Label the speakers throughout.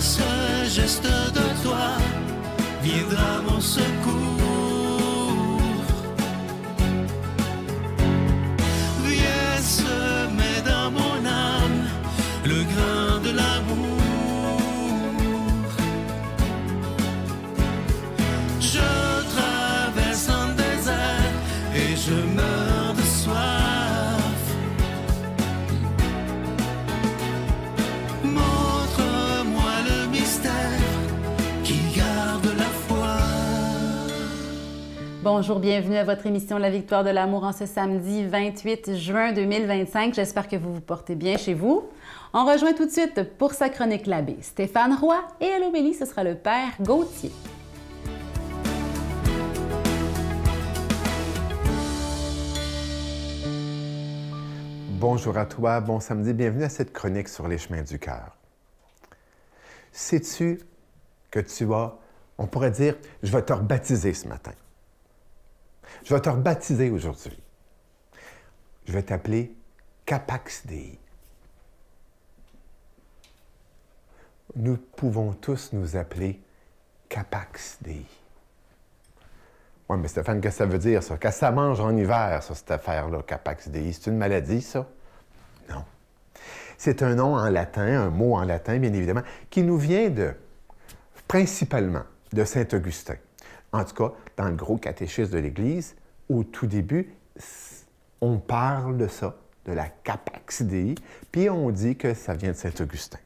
Speaker 1: ce geste de toi viendra mon secours. Viens semer dans mon âme le grain de l'amour. Je traverse un désert et je meurs de soif. Montre-moi le mystère qui garde la foi.
Speaker 2: Bonjour, bienvenue à votre émission La Victoire de l'amour en ce samedi 28 juin 2025. J'espère que vous vous portez bien chez vous. On rejoint tout de suite pour sa chronique l'abbé Stéphane Roy et à l'homélie, ce sera le père Gauthier.
Speaker 3: Bonjour à toi, bon samedi, bienvenue à cette chronique sur les chemins du cœur. Sais-tu que tu as, on pourrait dire, je vais te rebaptiser ce matin. Je vais te rebaptiser aujourd'hui. Je vais t'appeler Capax Dei. Nous pouvons tous nous appeler Capax Dei. Oui, mais Stéphane, qu'est-ce que ça veut dire, ça? Qu'est-ce que ça mange en hiver, ça, cette affaire-là, Capax Dei? C'est une maladie, ça? Non. C'est un nom en latin, un mot en latin, bien évidemment, qui nous vient principalement de Saint Augustin. En tout cas, dans le gros catéchisme de l'Église, au tout début, on parle de ça, de la Capax Dei, puis on dit que ça vient de Saint Augustin.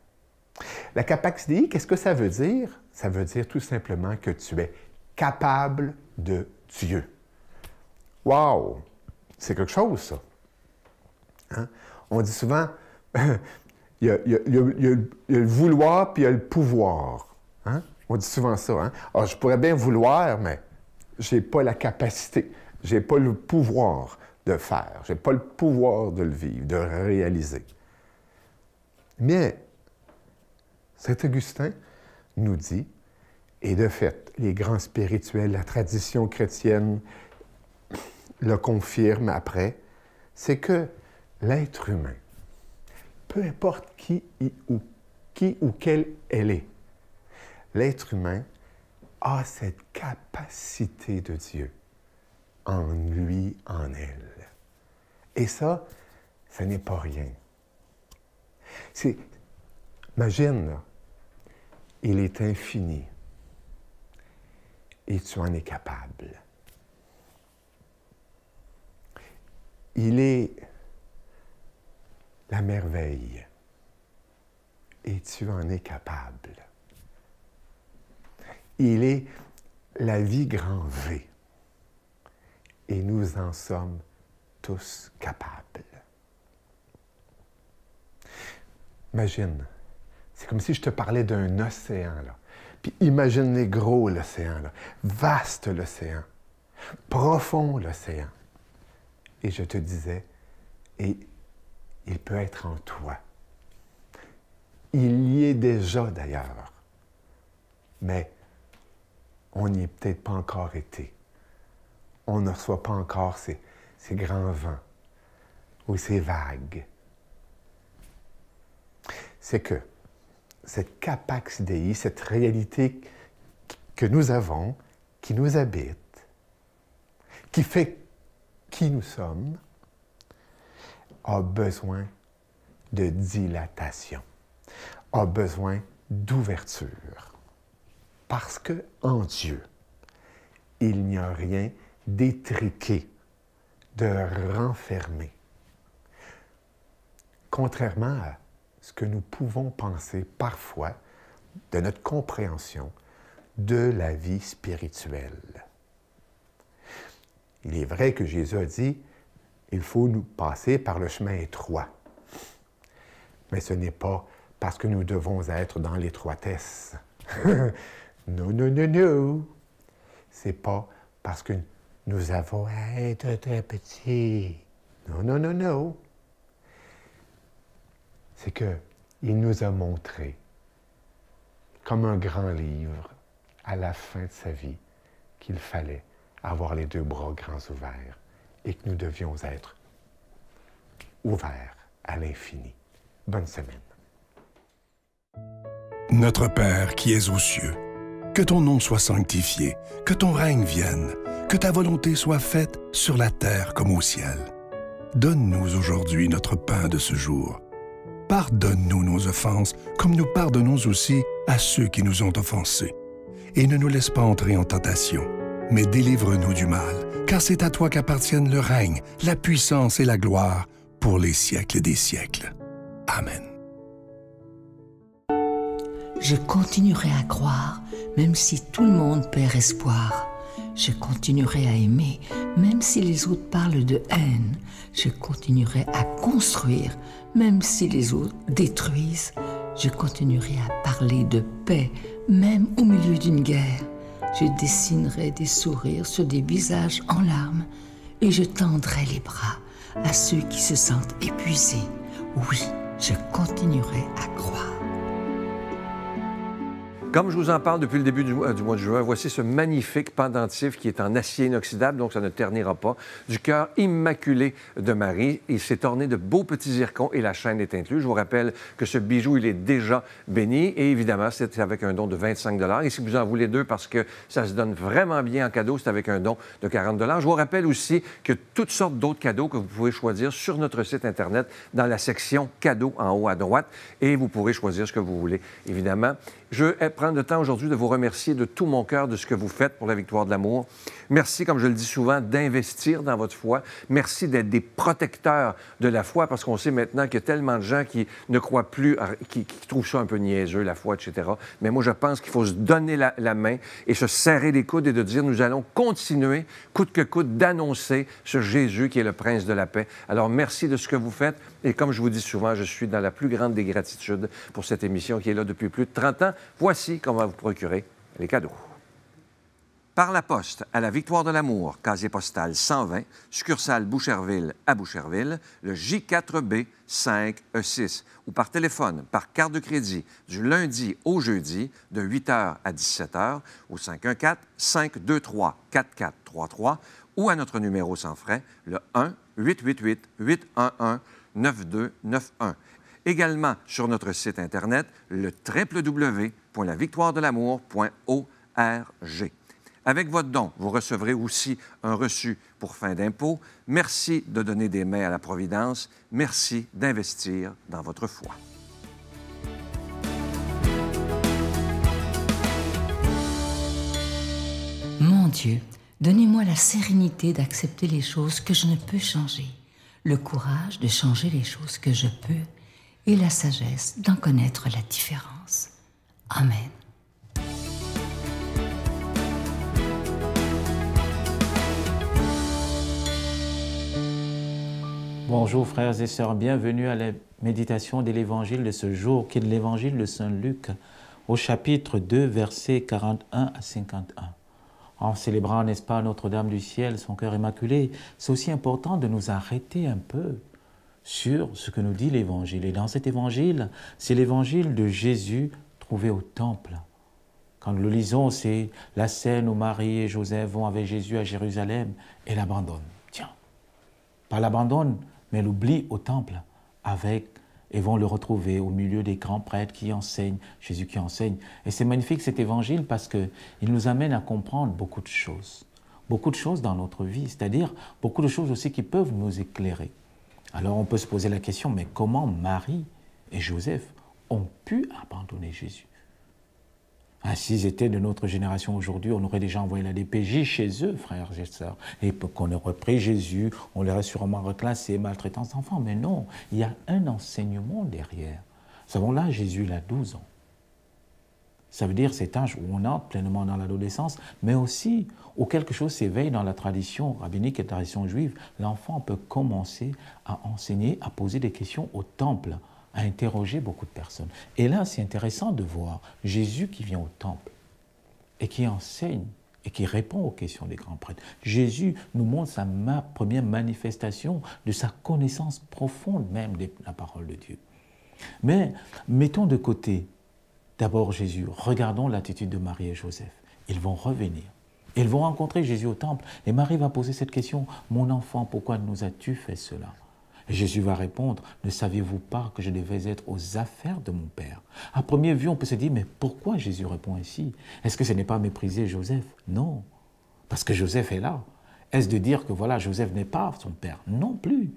Speaker 3: La Capax Dei, qu'est-ce que ça veut dire? Ça veut dire tout simplement que tu es capable de Dieu. Wow! C'est quelque chose, ça. Hein? On dit souvent, il y a le vouloir puis il y a le pouvoir. Hein? On dit souvent ça. Hein? Alors, je pourrais bien vouloir, mais je n'ai pas la capacité, je n'ai pas le pouvoir de faire, je n'ai pas le pouvoir de le vivre, de le réaliser. Mais Saint Augustin nous dit, et de fait, les grands spirituels, la tradition chrétienne le confirme après, c'est que l'être humain, peu importe qui ou quelle elle est, l'être humain a cette capacité de Dieu en lui, en elle. Et ça n'est pas rien. Imagine, là, il est infini. Et tu en es capable. Il est la merveille. Et tu en es capable. Il est la vie grand V. Et nous en sommes tous capables. Imagine, c'est comme si je te parlais d'un océan, là. Puis imagine les gros, l'océan, là. Vaste l'océan, profond l'océan. Et je te disais, et il peut être en toi. Il y est déjà d'ailleurs, mais on n'y est peut-être pas encore été. On ne reçoit pas encore ces grands vents ou ces vagues. C'est que cette Capax Dei, cette réalité que nous avons, qui nous habite, qui fait qui nous sommes, a besoin de dilatation, a besoin d'ouverture. Parce qu'en Dieu, il n'y a rien d'étriqué, de renfermé. Contrairement à ce que nous pouvons penser parfois de notre compréhension de la vie spirituelle. Il est vrai que Jésus a dit, il faut nous passer par le chemin étroit. Mais ce n'est pas parce que nous devons être dans l'étroitesse. Non, non, non, non. C'est pas parce que nous avons à être très petits. Non, non, non, non. C'est qu'il nous a montré, comme un grand livre, à la fin de sa vie, qu'il fallait avoir les deux bras grands ouverts et que nous devions être ouverts à l'infini. Bonne semaine.
Speaker 4: Notre Père qui es aux cieux, que ton nom soit sanctifié, que ton règne vienne, que ta volonté soit faite sur la terre comme au ciel. Donne-nous aujourd'hui notre pain de ce jour. Pardonne-nous nos offenses, comme nous pardonnons aussi à ceux qui nous ont offensés. Et ne nous laisse pas entrer en tentation, mais délivre-nous du mal, car c'est à toi qu'appartiennent le règne, la puissance et la gloire pour les siècles des siècles. Amen.
Speaker 5: Je continuerai à croire, même si tout le monde perd espoir. Je continuerai à aimer, même si les autres parlent de haine. Je continuerai à construire, même si les autres détruisent. Je continuerai à parler de paix, même au milieu d'une guerre. Je dessinerai des sourires sur des visages en larmes et je tendrai les bras à ceux qui se sentent épuisés. Oui, je continuerai à croire.
Speaker 6: Comme je vous en parle depuis le début du mois de juin, voici ce magnifique pendentif qui est en acier inoxydable, donc ça ne ternira pas, du cœur immaculé de Marie. Il s'est orné de beaux petits zircons et la chaîne est inclue. Je vous rappelle que ce bijou, il est déjà béni et évidemment, c'est avec un don de 25 $. Et si vous en voulez deux parce que ça se donne vraiment bien en cadeau, c'est avec un don de 40 $. Je vous rappelle aussi que toutes sortes d'autres cadeaux que vous pouvez choisir sur notre site Internet dans la section cadeaux en haut à droite et vous pourrez choisir ce que vous voulez, évidemment. Je vais prendre le temps aujourd'hui de vous remercier de tout mon cœur de ce que vous faites pour la victoire de l'amour. Merci, comme je le dis souvent, d'investir dans votre foi. Merci d'être des protecteurs de la foi, parce qu'on sait maintenant qu'il y a tellement de gens qui ne croient plus, qui trouvent ça un peu niaiseux, la foi, etc. Mais moi, je pense qu'il faut se donner la main et se serrer les coudes et de dire, nous allons continuer, coûte que coûte, d'annoncer ce Jésus qui est le Prince de la paix. Alors, merci de ce que vous faites. Et comme je vous dis souvent, je suis dans la plus grande des gratitudes pour cette émission qui est là depuis plus de 30 ans. Voici comment vous procurer les cadeaux. Par la poste à la Victoire de l'amour, casier postal 120, succursale Boucherville à Boucherville, le J4B 5E6, ou par téléphone, par carte de crédit, du lundi au jeudi, de 8h à 17h, au 514-523-4433, ou à notre numéro sans frais, le 1-888-811-9291. Également sur notre site Internet, le www.lavictoiredelamour.org. Avec votre don, vous recevrez aussi un reçu pour fin d'impôt. Merci de donner des mains à la Providence. Merci d'investir dans votre foi.
Speaker 5: Mon Dieu, donnez-moi la sérénité d'accepter les choses que je ne peux changer, le courage de changer les choses que je peux et la sagesse d'en connaître la différence. Amen.
Speaker 7: Bonjour frères et sœurs, bienvenue à la méditation de l'évangile de ce jour, qui est l'évangile de Saint Luc, au chapitre 2, versets 41 à 51. En célébrant, n'est-ce pas, Notre-Dame du Ciel, son cœur immaculé, c'est aussi important de nous arrêter un peu sur ce que nous dit l'évangile. Et dans cet évangile, c'est l'évangile de Jésus trouvé au temple. Quand nous le lisons, c'est la scène où Marie et Joseph vont avec Jésus à Jérusalem et l'abandonnent. Tiens, pas l'abandonnent, mais l'oublient au temple et vont le retrouver au milieu des grands prêtres qui enseignent, Jésus qui enseigne. Et c'est magnifique cet évangile parce qu'il nous amène à comprendre beaucoup de choses dans notre vie, c'est-à-dire beaucoup de choses aussi qui peuvent nous éclairer. Alors on peut se poser la question, mais comment Marie et Joseph ont pu abandonner Jésus? S'ils étaient de notre génération aujourd'hui, on aurait déjà envoyé la DPJ chez eux, frères et sœurs, et qu'on aurait pris Jésus, on l'aurait sûrement reclassé, maltraitance d'enfants. Mais non, il y a un enseignement derrière. Nous savons là, Jésus, il a 12 ans. Ça veut dire cet âge où on entre pleinement dans l'adolescence, mais aussi où quelque chose s'éveille dans la tradition rabbinique et la tradition juive. L'enfant peut commencer à enseigner, à poser des questions au temple, à interroger beaucoup de personnes. Et là, c'est intéressant de voir Jésus qui vient au temple et qui enseigne et qui répond aux questions des grands prêtres. Jésus nous montre sa première manifestation de sa connaissance profonde même de la parole de Dieu. Mais mettons de côté d'abord Jésus, regardons l'attitude de Marie et Joseph. Ils vont revenir. Ils vont rencontrer Jésus au temple et Marie va poser cette question, « Mon enfant, pourquoi nous as-tu fait cela ?» Et Jésus va répondre, ne saviez-vous pas que je devais être aux affaires de mon Père? À première vue, on peut se dire, mais pourquoi Jésus répond ainsi? Est-ce que ce n'est pas mépriser Joseph? Non, parce que Joseph est là. Est-ce de dire que voilà, Joseph n'est pas son père? Non plus.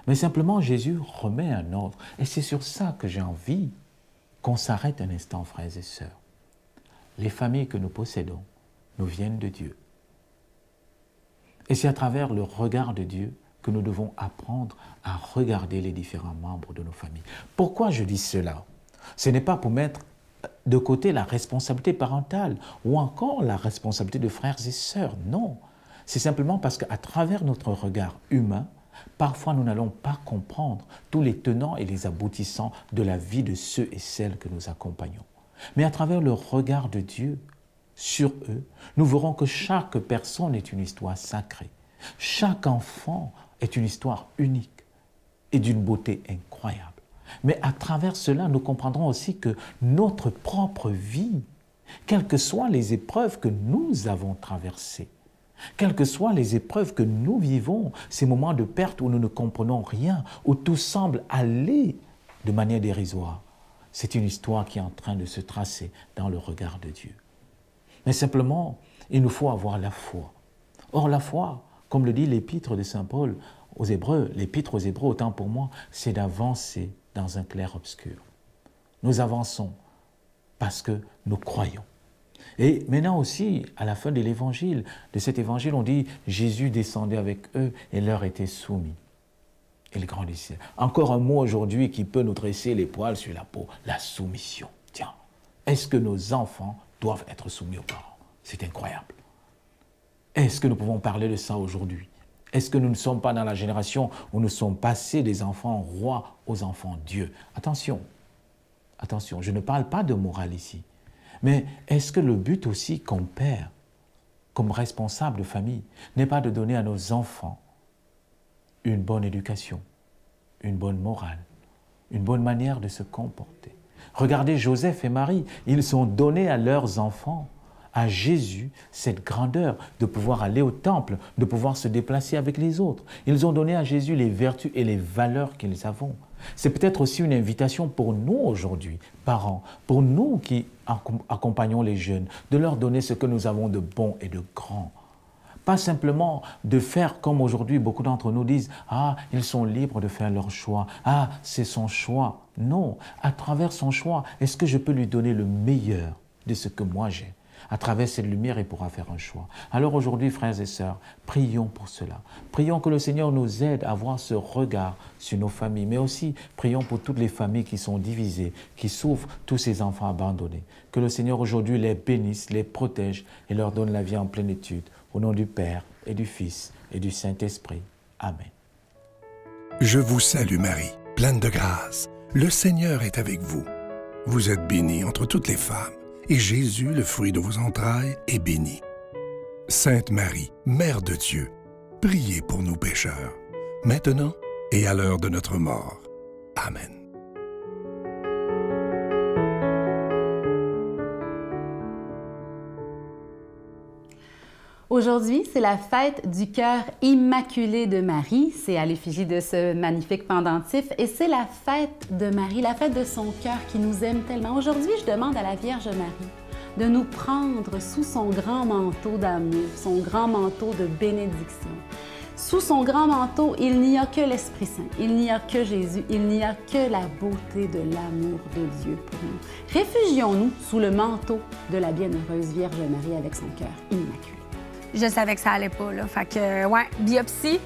Speaker 7: Mais simplement, Jésus remet un ordre. Et c'est sur ça que j'ai envie qu'on s'arrête un instant, frères et sœurs. Les familles que nous possédons nous viennent de Dieu. Et c'est à travers le regard de Dieu que nous devons apprendre à regarder les différents membres de nos familles. Pourquoi je dis cela? Ce n'est pas pour mettre de côté la responsabilité parentale ou encore la responsabilité de frères et sœurs. Non, c'est simplement parce qu'à travers notre regard humain, parfois nous n'allons pas comprendre tous les tenants et les aboutissants de la vie de ceux et celles que nous accompagnons. Mais à travers le regard de Dieu sur eux, nous verrons que chaque personne est une histoire sacrée. Chaque enfant est une histoire unique et d'une beauté incroyable. Mais à travers cela, nous comprendrons aussi que notre propre vie, quelles que soient les épreuves que nous avons traversées, quelles que soient les épreuves que nous vivons, ces moments de perte où nous ne comprenons rien, où tout semble aller de manière dérisoire, c'est une histoire qui est en train de se tracer dans le regard de Dieu. Mais simplement, il nous faut avoir la foi. Or, la foi, comme le dit l'épître de Saint Paul aux Hébreux, l'épître aux Hébreux, autant pour moi, c'est d'avancer dans un clair-obscur. Nous avançons parce que nous croyons. Et maintenant aussi, à la fin de l'évangile, de cet évangile, on dit Jésus descendait avec eux et leur était soumis. Il grandissait. Encore un mot aujourd'hui qui peut nous dresser les poils sur la peau, la soumission. Tiens, est-ce que nos enfants doivent être soumis aux parents? C'est incroyable. Est-ce que nous pouvons parler de ça aujourd'hui? Est-ce que nous ne sommes pas dans la génération où nous sommes passés des enfants rois aux enfants dieux? Attention, attention, je ne parle pas de morale ici. Mais est-ce que le but aussi comme père, comme responsable de famille, n'est pas de donner à nos enfants une bonne éducation, une bonne morale, une bonne manière de se comporter? Regardez Joseph et Marie, ils ont donné à leurs enfants, à Jésus, cette grandeur de pouvoir aller au temple, de pouvoir se déplacer avec les autres. Ils ont donné à Jésus les vertus et les valeurs qu'ils avons. C'est peut-être aussi une invitation pour nous aujourd'hui, parents, pour nous qui accompagnons les jeunes, de leur donner ce que nous avons de bon et de grand. Pas simplement de faire comme aujourd'hui beaucoup d'entre nous disent « Ah, ils sont libres de faire leur choix. Ah, c'est son choix. » Non, à travers son choix, est-ce que je peux lui donner le meilleur de ce que moi j'ai? À travers cette lumière, il pourra faire un choix. Alors aujourd'hui, frères et sœurs, prions pour cela. Prions que le Seigneur nous aide à avoir ce regard sur nos familles, mais aussi prions pour toutes les familles qui sont divisées, qui souffrent, tous ces enfants abandonnés. Que le Seigneur aujourd'hui les bénisse, les protège et leur donne la vie en plénitude. Au nom du Père et du Fils et du Saint-Esprit. Amen.
Speaker 4: Je vous salue Marie, pleine de grâce. Le Seigneur est avec vous. Vous êtes bénie entre toutes les femmes, et Jésus, le fruit de vos entrailles, est béni. Sainte Marie, Mère de Dieu, priez pour nous pécheurs, maintenant et à l'heure de notre mort. Amen.
Speaker 2: Aujourd'hui, c'est la fête du cœur immaculé de Marie. C'est à l'effigie de ce magnifique pendentif. Et c'est la fête de Marie, la fête de son cœur qui nous aime tellement. Aujourd'hui, je demande à la Vierge Marie de nous prendre sous son grand manteau d'amour, son grand manteau de bénédiction. Sous son grand manteau, il n'y a que l'Esprit Saint, il n'y a que Jésus, il n'y a que la beauté de l'amour de Dieu pour nous. Réfugions-nous sous le manteau de la bienheureuse Vierge Marie avec son cœur immaculé.
Speaker 8: Je savais que ça allait pas, là. Fait que, ouais, biopsie,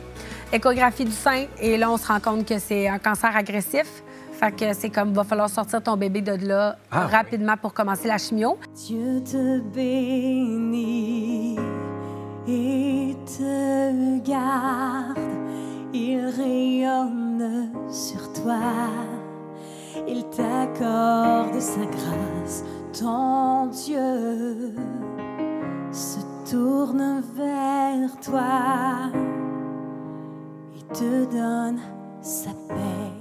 Speaker 8: échographie du sein, et là, on se rend compte que c'est un cancer agressif. Fait que c'est comme, va falloir sortir ton bébé de là rapidement pour commencer la chimio.
Speaker 1: Dieu te bénit et te garde. Il rayonne sur toi. Il t'accorde sa grâce. Ton Dieu se tourne vers toi. Il te donne sa paix.